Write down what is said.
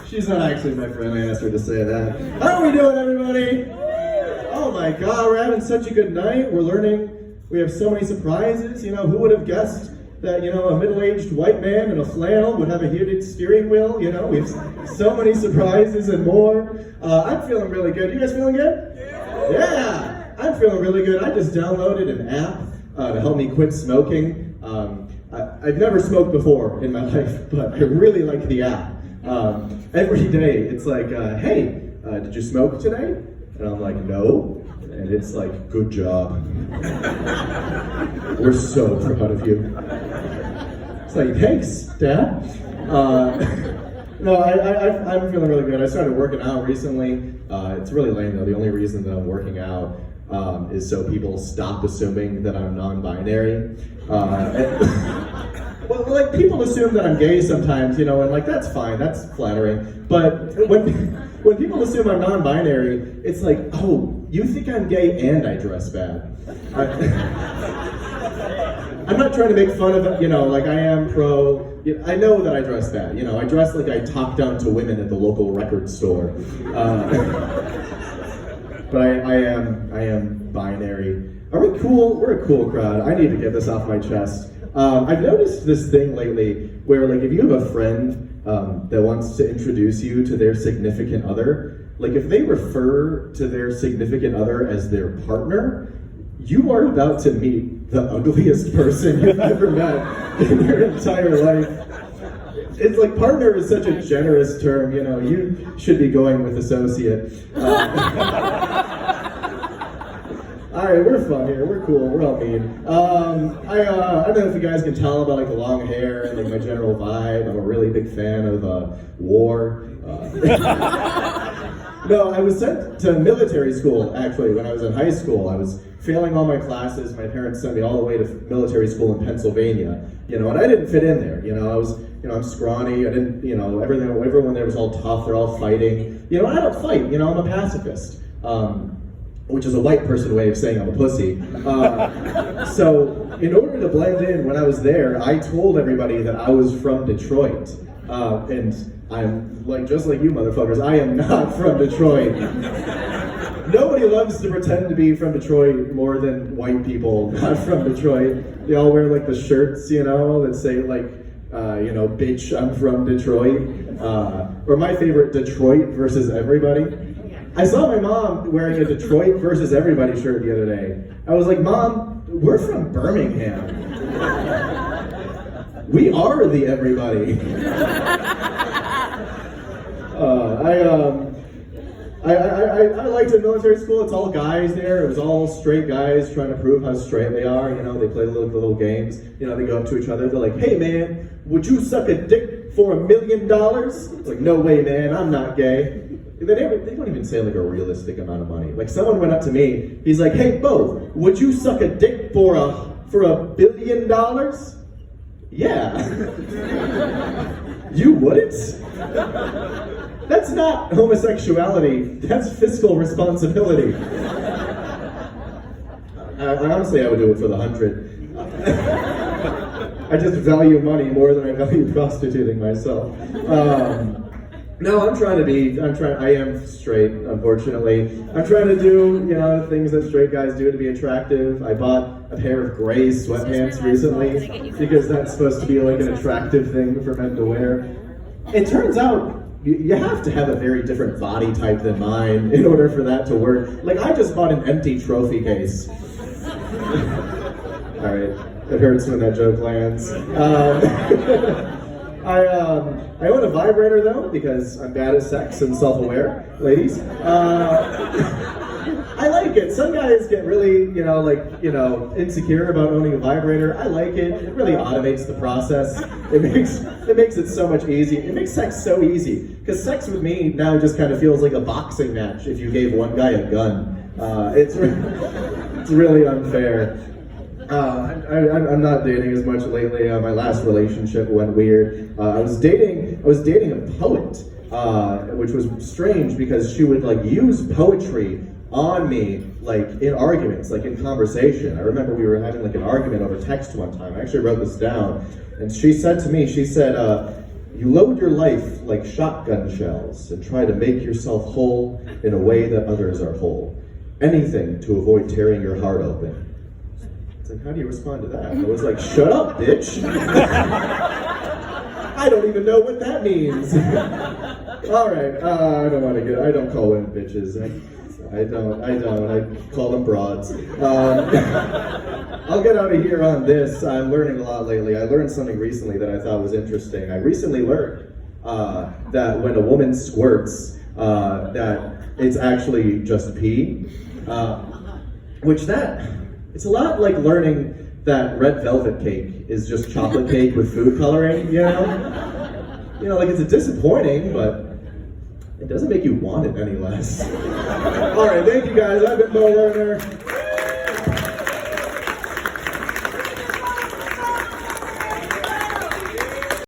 She's not actually my friend, I asked her to say that. How are we doing, everybody? Oh my God, we're having such a good night. We're learning, we have so many surprises. You know, who would have guessed that, you know, a middle-aged white man in a flannel would have a heated steering wheel? You know, we have so many surprises and more. I'm feeling really good. You guys feeling good? Yeah, I'm feeling really good. I just downloaded an app to help me quit smoking. I've never smoked before in my life, but I really like the app. Every day it's like, hey, did you smoke today? And I'm like, no. And it's like, good job. We're so proud of you. It's like, thanks, Dad. No, I'm feeling really good. I started working out recently. It's really lame though. The only reason that I'm working out is so people stop assuming that I'm non-binary. Well, like, people assume that I'm gay sometimes, you know, and like, that's fine, that's flattering. But when people assume I'm non-binary, it's like, oh, you think I'm gay and I dress bad. I'm not trying to make fun of it, you know, like I am pro, I know that I dress bad, you know, I dress like I talk down to women at the local record store. But I am binary. Are we cool? We're a cool crowd. I need to get this off my chest. I've noticed this thing lately where, like, if you have a friend that wants to introduce you to their significant other, like if they refer to their significant other as their partner, you are about to meet the ugliest person you've ever met in your entire life. It's like, partner is such a generous term, you know, you should be going with associate. All right, we're fun here, we're cool, we're all mean. I don't know if you guys can tell about like the long hair and like my general vibe. I'm a really big fan of war. No, I was sent to military school actually when I was in high school. I was failing all my classes. My parents sent me all the way to military school in Pennsylvania, you know, and I didn't fit in there. You know, I was, you know, I'm scrawny. I didn't, you know, everyone there was all tough. They're all fighting. You know, I don't fight. You know, I'm a pacifist. Which is a white person way of saying I'm a pussy. So in order to blend in, when I was there, I told everybody that I was from Detroit. And I'm like, just like you motherfuckers, I am not from Detroit. Nobody loves to pretend to be from Detroit more than white people not from Detroit. They all wear like the shirts, you know, that say like, you know, bitch, I'm from Detroit. Or my favorite, Detroit versus everybody. I saw my mom wearing a Detroit versus everybody shirt the other day. I was like, Mom, we're from Birmingham. We are the everybody. I liked the military school. It's all guys there. It was all straight guys trying to prove how straight they are. You know, they play little games. You know, they go up to each other. They're like, hey man, would you suck a dick for $1 million? It's like, no way, man, I'm not gay. They don't even say like a realistic amount of money. Like, someone went up to me, he's like, hey Beau, would you suck a dick for $1 billion? Yeah. You wouldn't? That's not homosexuality, that's fiscal responsibility. Honestly, I would do it for the 100. I just value money more than I value prostituting myself. No, I am straight, unfortunately. I'm trying to do, you know, things that straight guys do to be attractive. I bought a pair of gray sweatpants recently because that's supposed to be like an attractive thing for men to wear. It turns out you have to have a very different body type than mine in order for that to work. Like, I just bought an empty trophy case. All right, it hurts when that joke lands. I own a vibrator though, because I'm bad at sex and self-aware, ladies. I like it. Some guys get really, insecure about owning a vibrator. I like it. It really automates the process. It makes it so much easier. It makes sex so easy. Because sex with me now just kind of feels like a boxing match if you gave one guy a gun. It's really unfair. I'm not dating as much lately. My last relationship went weird. I was dating a poet, which was strange because she would use poetry on me, in arguments, in conversation. I remember we were having an argument over text one time. I actually wrote this down, and she said to me, You load your life like shotgun shells and try to make yourself whole in a way that others are whole. Anything to avoid tearing your heart open. It's like, how do you respond to that? I was like, shut up, bitch. I don't even know what that means. All right, I don't call women bitches. I call them broads. I'll get out of here on this. I'm learning a lot lately. I learned something recently that I thought was interesting. I recently learned that when a woman squirts, that it's actually just pee. It's a lot like learning that red velvet cake is just chocolate cake with food coloring, you know? You know, like it's disappointing, but it doesn't make you want it any less. All right, thank you guys. I've been Beau Lerner.